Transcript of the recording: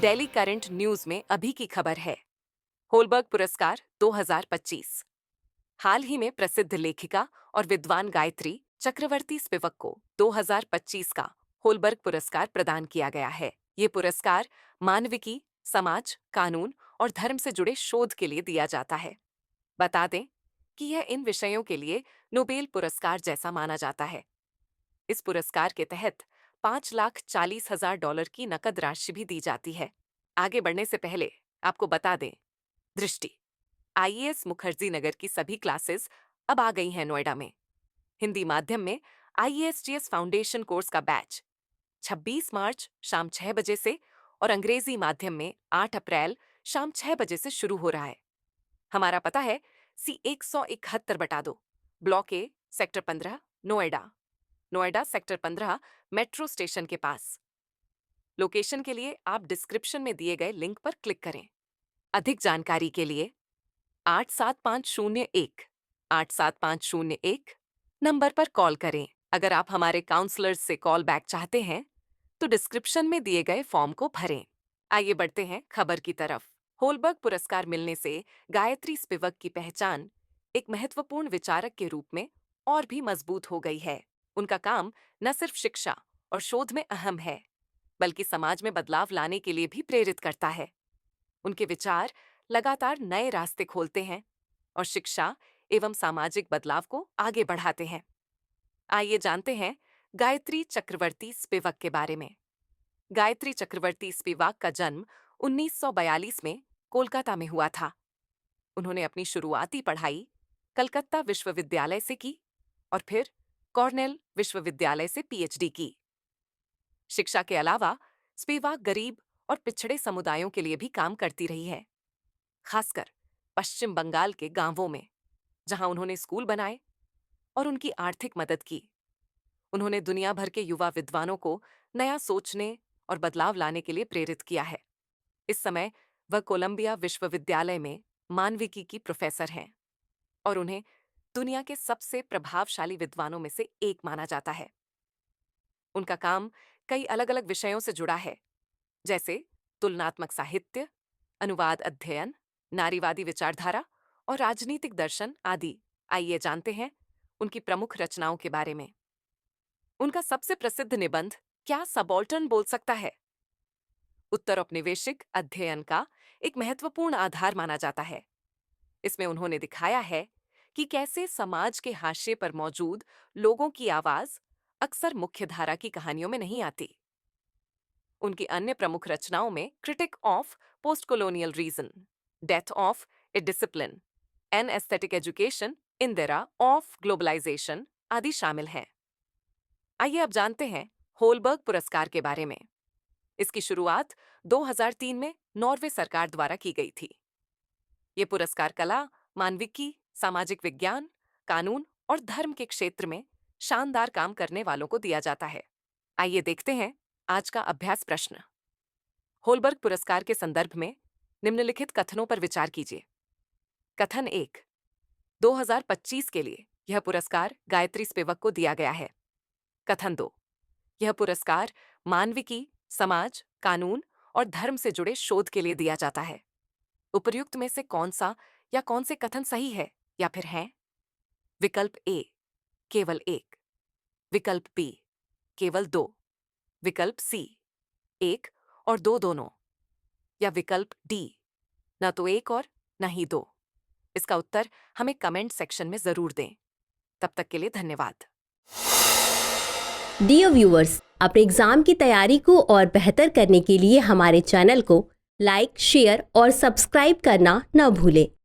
Delhi current news में अभी की खबर है। होलबर्ग पुरस्कार 2025। हाल ही में प्रसिद्ध लेखिका और विद्वान गायत्री चक्रवर्ती स्पिवक को 2025 का होलबर्ग पुरस्कार प्रदान किया गया है। ये पुरस्कार मानविकी, समाज, कानून और धर्म से जुड़े शोध के लिए दिया जाता है। बता दें कि यह इन विषयों के लिए नोबेल पुरस्कार जैसा माना जाता है। इस पुरस्कार के तहत $5,40,000 की नकद राशि भी दी जाती है। आगे बढ़ने से पहले आपको बता दें, दृष्टि आईएएस मुखर्जी नगर की सभी क्लासेस अब आ गई हैं नोएडा में। हिंदी माध्यम में आईएएसजीएस फाउंडेशन कोर्स का बैच 26 मार्च शाम 6 बजे से और अंग्रेजी माध्यम में 8 अप्रैल शाम 6 बजे से शुरू हो रहा है। हमारा पता है C171/2, ब्लॉक ए, sector 15, Noida sector 15 metro station के पास। लोकेशन के लिए आप डिस्क्रिप्शन में दिए गए लिंक पर क्लिक करें। अधिक जानकारी के लिए 87501 नंबर पर कॉल करें। अगर आप हमारे काउंसलर्स से कॉल बैक चाहते हैं तो डिस्क्रिप्शन में दिए गए फॉर्म को भरें। आइए बढ़ते हैं खबर की तरफ। होलबर्ग पुरस्कार मिलने से गायत्री स्पिवक की पहचान एक महत्वपूर्ण विचारक के रूप में और भी मजबूत हो गई है। उनका काम न सिर्फ शिक्षा और शोध में अहम है, बल्कि समाज में बदलाव लाने के लिए भी प्रेरित करता है। उनके विचार लगातार नए रास्ते खोलते हैं और शिक्षा एवं सामाजिक बदलाव को आगे बढ़ाते हैं। आइए जानते हैं गायत्री चक्रवर्ती स्पिवक के बारे में। गायत्री चक्रवर्ती स्पिवाक का जन्म 1942 में कोलकाता में हुआ था। उन्होंने अपनी शुरुआती पढ़ाई कलकत्ता विश्वविद्यालय से की और फिर कॉर्नेल विश्वविद्यालय से पीएचडी की। शिक्षा के अलावा स्पिवाक गरीब और पिछड़े समुदायों के लिए भी काम करती रही है, खासकर पश्चिम बंगाल के गांवों में, जहां उन्होंने स्कूल बनाए और उनकी आर्थिक मदद की। उन्होंने दुनिया भर के युवा विद्वानों को नया सोचने और बदलाव लाने के लिए प्रेरित किया है। इस समय वह कोलंबिया विश्वविद्यालय में मानविकी की प्रोफेसर हैं और उन्हें दुनिया के सबसे प्रभावशाली विद्वानों में से एक माना जाता है। उनका काम कई अलग अलग विषयों से जुड़ा है, जैसे तुलनात्मक साहित्य, अनुवाद अध्ययन, नारीवादी विचारधारा और राजनीतिक दर्शन आदि। आइए जानते हैं उनकी प्रमुख रचनाओं के बारे में। उनका सबसे प्रसिद्ध निबंध क्या सबाल्टर्न बोल सकता है उत्तर औपनिवेशिक अध्ययन का एक महत्वपूर्ण आधार माना जाता है। इसमें उन्होंने दिखाया है कि कैसे समाज के हाशिए पर मौजूद लोगों की आवाज अक्सर मुख्यधारा की कहानियों में नहीं आती। उनकी अन्य प्रमुख रचनाओं में critique of post colonial reason, death of a discipline, an aesthetic education in the era of globalisation आदि शामिल हैं। आइए अब जानते हैं होलबर्ग पुरस्कार के बारे में। इसकी शुरुआत 2003 में नॉर्वे सरकार द्वारा की गई थी। ये पुरस्कार कला, मानविकी, सामाजिक विज्ञान, कानून और धर्म के क्षेत्र में शानदार काम करने वालों को दिया जाता है। आइए देखते हैं आज का अभ्यास प्रश्न। होलबर्ग पुरस्कार के संदर्भ में निम्नलिखित कथनों पर विचार कीजिए। कथन 1, 2025 के लिए यह पुरस्कार गायत्री स्पिवक को दिया गया है। कथन 2, यह पुरस्कार मानविकी, समाज, कानून और धर्म से जुड़े शोध के लिए दिया जाता है। उपर्युक्त में से कौन सा या कौन से कथन सही है या फिर हैं? विकल्प ए, केवल 1, विकल्प बी, केवल 2, विकल्प सी, 1 और 2 दोनों, या विकल्प डी, न तो 1 और न ही 2। इसका उत्तर हमें कमेंट सेक्शन में जरूर दें। तब तक के लिए धन्यवाद। डियर व्यूअर्स, अपने एग्जाम की तैयारी को और बेहतर करने के लिए हमारे चैनल को लाइक, शेयर और सब्सक्राइब करना न भूलें।